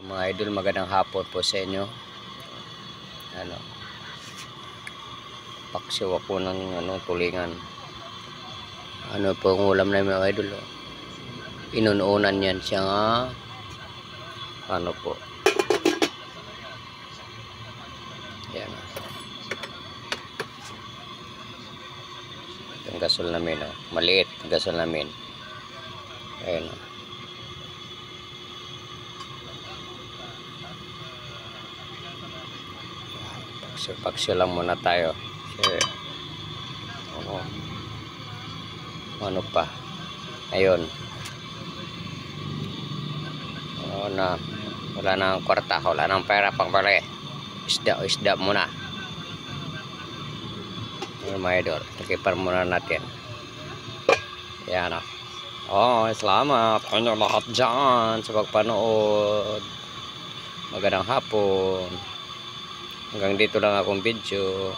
Mga idol, magandang hapon po sa inyo. Ano, paksiw ako ng tulingan. Ano po ang ulam na mga idol? Inununan yan siya nga. Ano po? Yan. Itong gasol namin. Maliit gasol namin. Ayan. Paksiw lang muna tayo. Kasi, ano pa? Ayun. Wala na ang kwarta, wala nang pera pang bali. Isda muna. Mga idol, takipar muna natin. Yan salamat kanya lahat dyan sa pagpanood. Magandang hapon. Hanggang dito lang akong video.